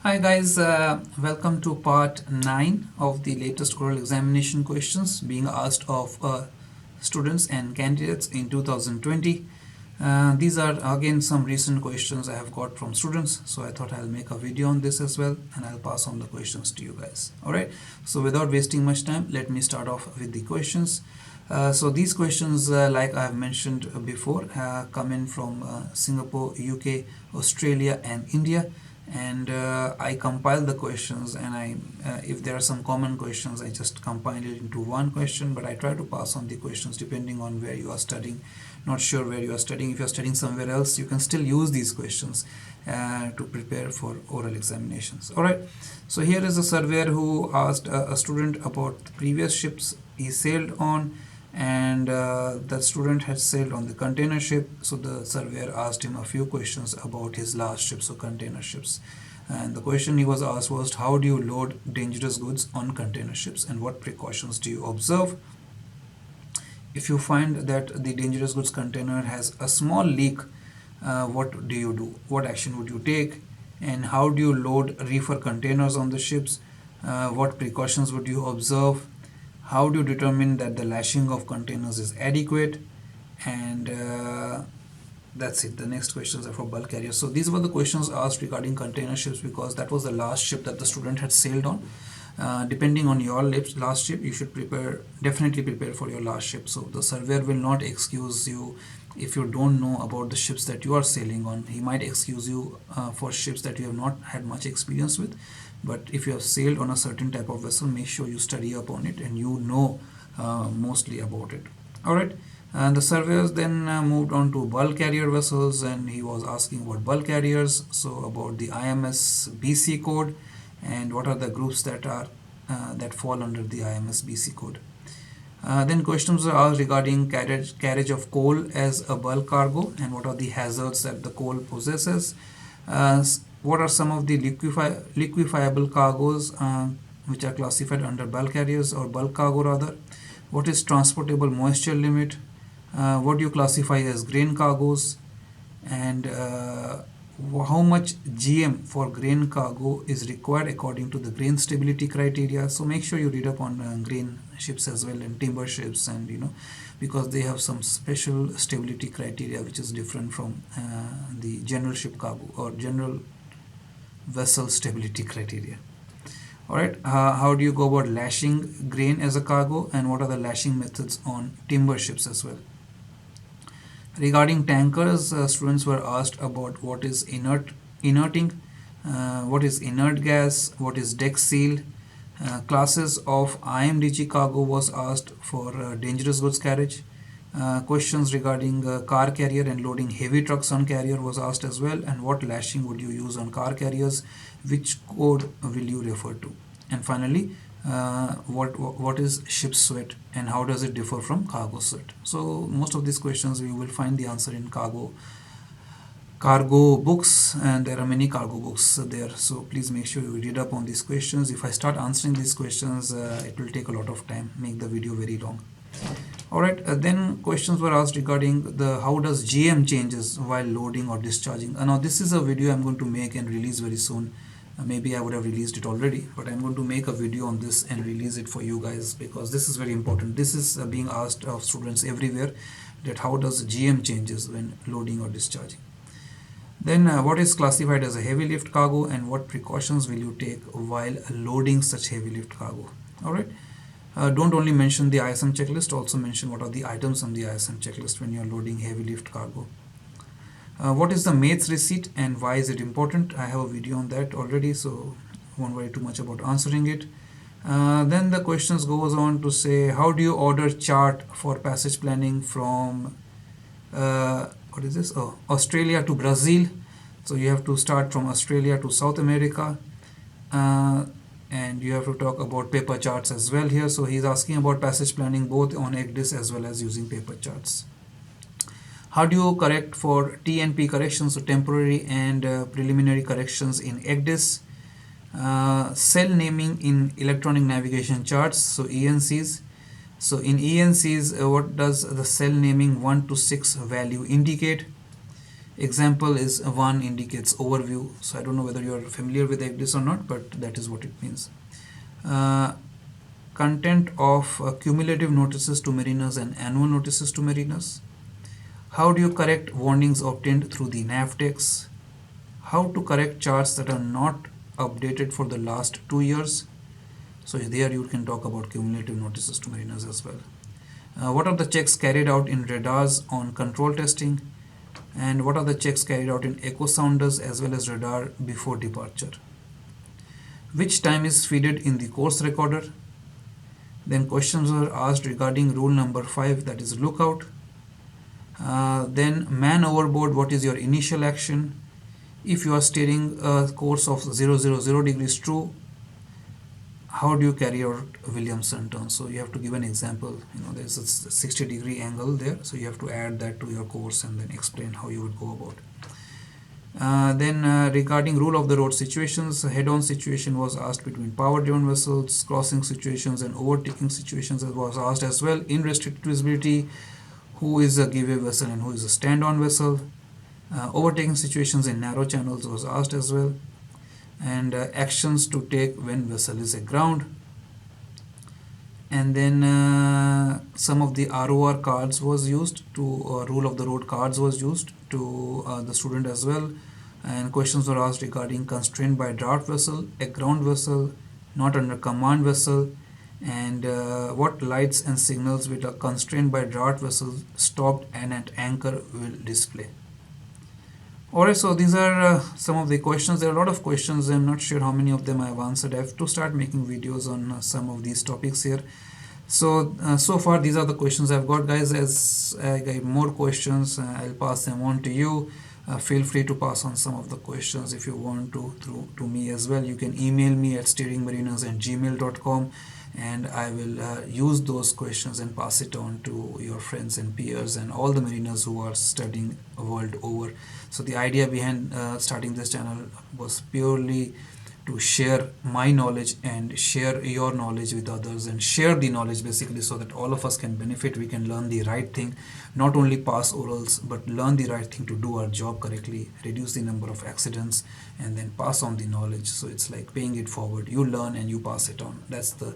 Hi guys, welcome to part 9 of the latest oral examination questions being asked of students and candidates in 2020. These are again some recent questions I have got from students, so I thought I'll make a video on this as well and I'll pass on the questions to you guys. Alright, so without wasting much time, let me start off with the questions. So these questions, like I have mentioned before, come in from Singapore, UK, Australia and India, and I compile the questions, and if there are some common questions, I just compile it into one question, but I try to pass on the questions depending on where you are studying. Not sure where you are studying. If you are studying somewhere else, you can still use these questions to prepare for oral examinations. Alright, so here is a surveyor who asked a student about the previous ships he sailed on, and the student had sailed on the container ship, so the surveyor asked him a few questions about his last ship, so container ships. And the question he was asked was, how do you load dangerous goods on container ships and what precautions do you observe? If you find that the dangerous goods container has a small leak, what do you do? What action would you take? And how do you load reefer containers on the ships? What precautions would you observe? How do you determine that the lashing of containers is adequate? And that's it. The next questions are for bulk carriers. So these were the questions asked regarding container ships because that was the last ship that the student had sailed on. Depending on your last ship, you should definitely prepare for your last ship. So the surveyor will not excuse you if you don't know about the ships that you are sailing on. He might excuse you for ships that you have not had much experience with. But if you have sailed on a certain type of vessel, make sure you study up on it and you know mostly about it. Alright, and the surveyors then moved on to bulk carrier vessels, and he was asking about bulk carriers, so about the IMS BC code and what are the groups that are that fall under the IMS BC code. Then questions are asked regarding carriage of coal as a bulk cargo and what are the hazards that the coal possesses. What are some of the liquefiable cargoes which are classified under bulk carriers or bulk cargo rather? What is transportable moisture limit? What do you classify as grain cargoes? And how much GM for grain cargo is required according to the grain stability criteria? So make sure you read up on grain ships as well and timber ships, and because they have some special stability criteria which is different from the general ship cargo or general vessel stability criteria. Alright, how do you go about lashing grain as a cargo, and what are the lashing methods on timber ships as well? Regarding tankers, students were asked about what is inerting, what is inert gas, what is deck seal. Classes of IMDG cargo was asked for dangerous goods carriage. Questions regarding car carrier and loading heavy trucks on carrier was asked as well, and what lashing would you use on car carriers, which code will you refer to, and finally what is ship sweat and how does it differ from cargo sweat. So most of these questions we will find the answer in cargo books, and there are many cargo books there, so please make sure you read up on these questions. If I start answering these questions, it will take a lot of time, make the video very long. Alright, then questions were asked regarding the how does GM changes while loading or discharging. Now this is a video I'm going to make and release very soon. Maybe I would have released it already, but I'm going to make a video on this and release it for you guys because this is very important. This is being asked of students everywhere, that how does GM changes when loading or discharging. Then what is classified as a heavy lift cargo and what precautions will you take while loading such heavy lift cargo. Alright. Don't only mention the ISM checklist, also mention what are the items on the ISM checklist when you are loading heavy lift cargo. What is the MATES receipt and why is it important? I have a video on that already, so won't worry too much about answering it. Then the questions goes on to say, how do you order chart for passage planning from Australia to Brazil? So you have to start from Australia to South America. And you have to talk about paper charts as well here. So he's asking about passage planning both on ECDIS as well as using paper charts. How do you correct for TNP corrections, so temporary and preliminary corrections in ECDIS? Cell naming in electronic navigation charts, so ENCs. So in ENCs, what does the cell naming 1 to 6 value indicate? Example is 1 indicates overview. So I don't know whether you are familiar with ECDIS or not, but that is what it means. Content of cumulative notices to mariners and annual notices to mariners. How do you correct warnings obtained through the NAVTEX? How to correct charts that are not updated for the last 2 years. So there you can talk about cumulative notices to mariners as well. What are the checks carried out in radars on control testing? And what are the checks carried out in echo sounders as well as radar before departure? Which time is fed in the course recorder? Then questions were asked regarding rule number 5, that is lookout. Then man overboard, what is your initial action? If you are steering a course of 000 degrees true, how do you carry out Williamson turn? So you have to give an example. There's a 60-degree angle there, so you have to add that to your course and then explain how you would go about. Then regarding rule of the road situations, head-on situation was asked between power-driven vessels, crossing situations and overtaking situations was asked as well. In restricted visibility, who is a give-way vessel and who is a stand-on vessel. Overtaking situations in narrow channels was asked as well. And actions to take when vessel is aground. And then some of the ROR cards was used to rule of the road cards was used to the student as well. And questions were asked regarding constrained by draft vessel, aground vessel, not under command vessel, and what lights and signals with a constrained by draft vessel stopped and at anchor will display. Alright, so these are some of the questions. There are a lot of questions. I'm not sure how many of them I've answered. I have to start making videos on some of these topics here. So far these are the questions I've got, guys. As I get more questions, I'll pass them on to you. Feel free to pass on some of the questions if you want to me as well. You can email me at steeringmariners@gmail.com, and I will use those questions and pass it on to your friends and peers and all the mariners who are studying world over. So the idea behind starting this channel was purely to share my knowledge and share your knowledge with others, and share the knowledge basically so that all of us can benefit. We can learn the right thing, not only pass orals but learn the right thing to do our job correctly, reduce the number of accidents, and then pass on the knowledge. So it's like paying it forward. You learn and you pass it on. That's the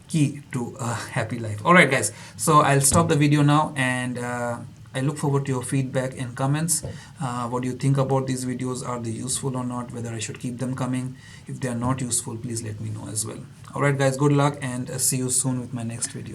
key to a happy life. Alright guys, so I'll stop the video now, and I look forward to your feedback and comments. What do you think about these videos? Are they useful or not? Whether I should keep them coming? If they are not useful, please let me know as well. Alright guys, good luck, and see you soon with my next video.